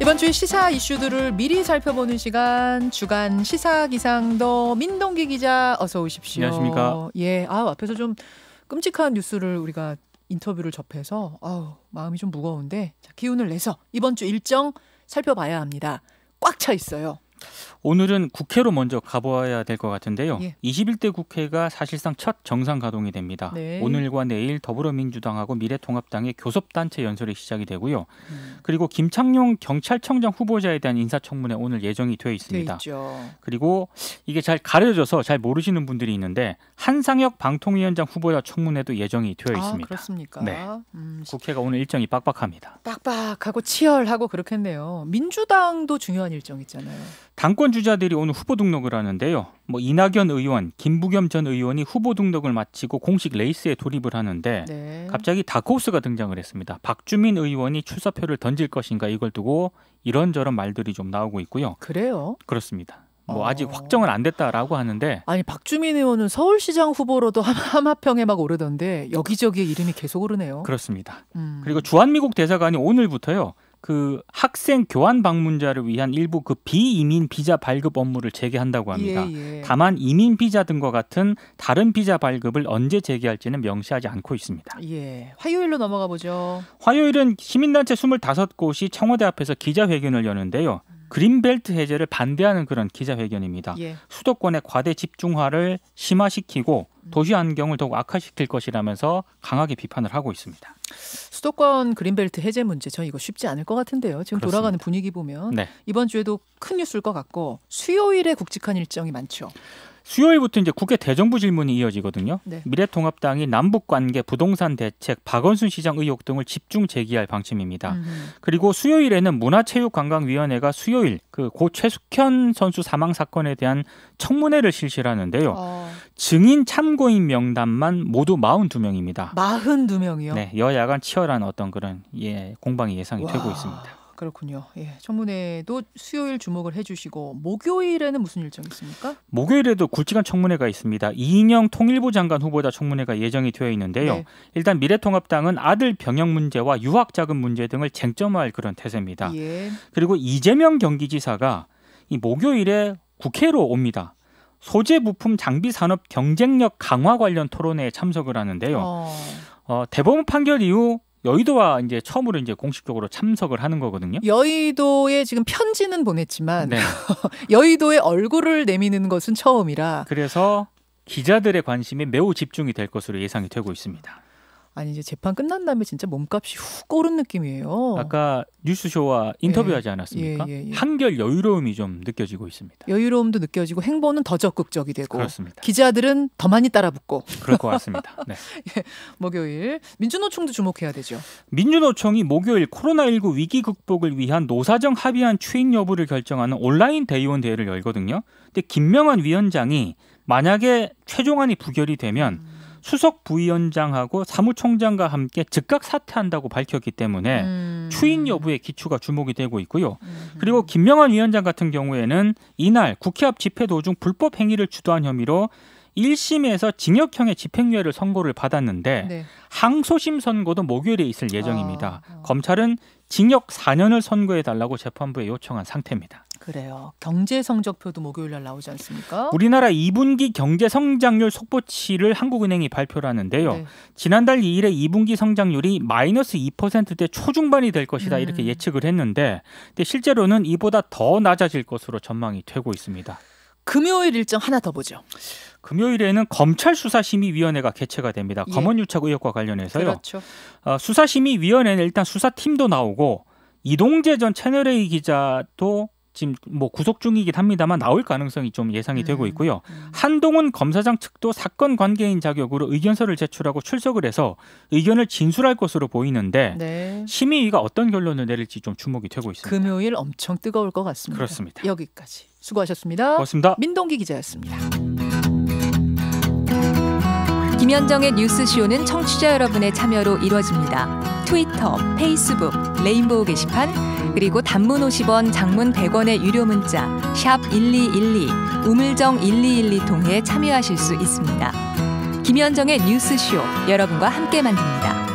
이번 주의 시사 이슈들을 미리 살펴보는 시간 주간 시사기상도 민동기 기자 어서 오십시오. 안녕하십니까. 예, 앞에서 좀 끔찍한 뉴스를 우리가 인터뷰를 접해서 마음이 좀 무거운데 기운을 내서 이번 주 일정 살펴봐야 합니다. 꽉 차 있어요. 오늘은 국회로 먼저 가봐야 될 것 같은데요. 예. 21대 국회가 사실상 첫 정상 가동이 됩니다. 네. 오늘과 내일 더불어민주당하고 미래통합당의 교섭단체 연설이 시작이 되고요. 그리고 김창룡 경찰청장 후보자에 대한 인사청문회 오늘 예정이 되어 있습니다. 그리고 이게 잘 가려져서 잘 모르시는 분들이 있는데 한상혁 방통위원장 후보자 청문회도 예정이 되어 있습니다. 그렇습니까? 네. 국회가 오늘 일정이 빡빡합니다. 빡빡하고 치열하고 그렇겠네요. 민주당도 중요한 일정 있잖아요. 당권 주자들이 오늘 후보 등록을 하는데요. 이낙연 의원, 김부겸 전 의원이 후보 등록을 마치고 공식 레이스에 돌입을 하는데 네. 갑자기 다크호스가 등장을 했습니다. 박주민 의원이 출사표를 던질 것인가 이걸 두고 이런저런 말들이 좀 나오고 있고요. 그래요? 그렇습니다. 아직 확정은 안 됐다라고 하는데 아니 박주민 의원은 서울시장 후보로도 하마평에 막 오르던데 여기저기에 이름이 계속 오르네요. 그렇습니다. 그리고 주한미국 대사관이 오늘부터요. 그 학생 교환 방문자를 위한 일부 그 비이민 비자 발급 업무를 재개한다고 합니다. 예. 다만 이민 비자 등과 같은 다른 비자 발급을 언제 재개할지는 명시하지 않고 있습니다. 예. 화요일로 넘어가 보죠. 화요일은 시민단체 25곳이 청와대 앞에서 기자회견을 여는데요. 그린벨트 해제를 반대하는 그런 기자회견입니다. 예. 수도권의 과대 집중화를 심화시키고 도시 환경을 더욱 악화시킬 것이라면서 강하게 비판을 하고 있습니다. 수도권 그린벨트 해제 문제 전 이거 쉽지 않을 것 같은데요. 지금 그렇습니다. 돌아가는 분위기 보면 네. 이번 주에도 큰 뉴스일 것 같고 수요일에 굵직한 일정이 많죠. 수요일부터 이제 국회 대정부 질문이 이어지거든요. 네. 미래통합당이 남북관계, 부동산 대책, 박원순 시장 의혹 등을 집중 제기할 방침입니다. 그리고 수요일에는 문화체육관광위원회가 수요일 고 최숙현 선수 사망 사건에 대한 청문회를 실시를 하는데요. 증인 참고인 명단만 모두 42명입니다. 42명이요? 네, 여야 간 치열한 어떤 그런 공방이 예상이 되고 있습니다. 그렇군요. 예, 청문회도 수요일 주목을 해주시고 목요일에는 무슨 일정이 있습니까? 목요일에도 굵직한 청문회가 있습니다. 이인영 통일부 장관 후보자 청문회가 예정이 되어 있는데요. 네. 일단 미래통합당은 아들 병역 문제와 유학 자금 문제 등을 쟁점화할 그런 태세입니다. 예. 그리고 이재명 경기지사가 이 목요일에 국회로 옵니다. 소재 부품 장비 산업 경쟁력 강화 관련 토론회에 참석을 하는데요. 대법원 판결 이후 여의도와 이제 처음으로 이제 공식적으로 참석을 하는 거거든요. 여의도에 지금 편지는 보냈지만 네. 여의도에 얼굴을 내미는 것은 처음이라. 그래서 기자들의 관심이 매우 집중이 될 것으로 예상이 되고 있습니다. 아니 이제 재판 끝난 다음에 진짜 몸값이 훅 오른 느낌이에요. 아까 뉴스쇼와 인터뷰하지 않았습니까? 예. 한결 여유로움이 좀 느껴지고 있습니다. 여유로움도 느껴지고 행보는 더 적극적이 되고 그렇습니다. 기자들은 더 많이 따라붙고. 그럴 것 같습니다. 네. 목요일 민주노총도 주목해야 되죠. 민주노총이 목요일 코로나19 위기 극복을 위한 노사정 합의안 추인 여부를 결정하는 온라인 대의원 대회를 열거든요. 근데 김명환 위원장이 만약에 최종안이 부결이 되면 수석 부위원장하고 사무총장과 함께 즉각 사퇴한다고 밝혔기 때문에 추인 여부의 기추가 주목이 되고 있고요. 그리고 김명환 위원장 같은 경우에는 이날 국회 앞 집회 도중 불법 행위를 주도한 혐의로 1심에서 징역형의 집행유예를 선고를 받았는데 네. 항소심 선고도 목요일에 있을 예정입니다. 검찰은 징역 4년을 선고해달라고 재판부에 요청한 상태입니다. 그래요. 경제 성적표도 목요일 날 나오지 않습니까? 우리나라 2분기 경제 성장률 속보치를 한국은행이 발표를 하는데요. 네. 지난달 2일에 2분기 성장률이 마이너스 2%대 초중반이 될 것이다 이렇게 예측을 했는데 근데 실제로는 이보다 더 낮아질 것으로 전망이 되고 있습니다. 금요일 일정 하나 더 보죠. 금요일에는 검찰수사심의위원회가 개최가 됩니다. 검언유착 의혹과 관련해서요. 그렇죠. 수사심의위원회는 일단 수사팀도 나오고 이동재 전 채널A 기자도 지금 구속 중이긴 합니다만 나올 가능성이 좀 예상이 되고 있고요. 한동훈 검사장 측도 사건 관계인 자격으로 의견서를 제출하고 출석을 해서 의견을 진술할 것으로 보이는데 네. 심의위가 어떤 결론을 내릴지 좀 주목이 되고 있습니다. 금요일 엄청 뜨거울 것 같습니다. 그렇습니다. 여기까지 수고하셨습니다. 고맙습니다. 민동기 기자였습니다. 김현정의 뉴스쇼는 청취자 여러분의 참여로 이루어집니다. 트위터, 페이스북, 레인보우 게시판 그리고 단문 50원, 장문 100원의 유료 문자 샵 1212, 우물정 1212 통해 참여하실 수 있습니다. 김현정의 뉴스쇼 여러분과 함께 만듭니다.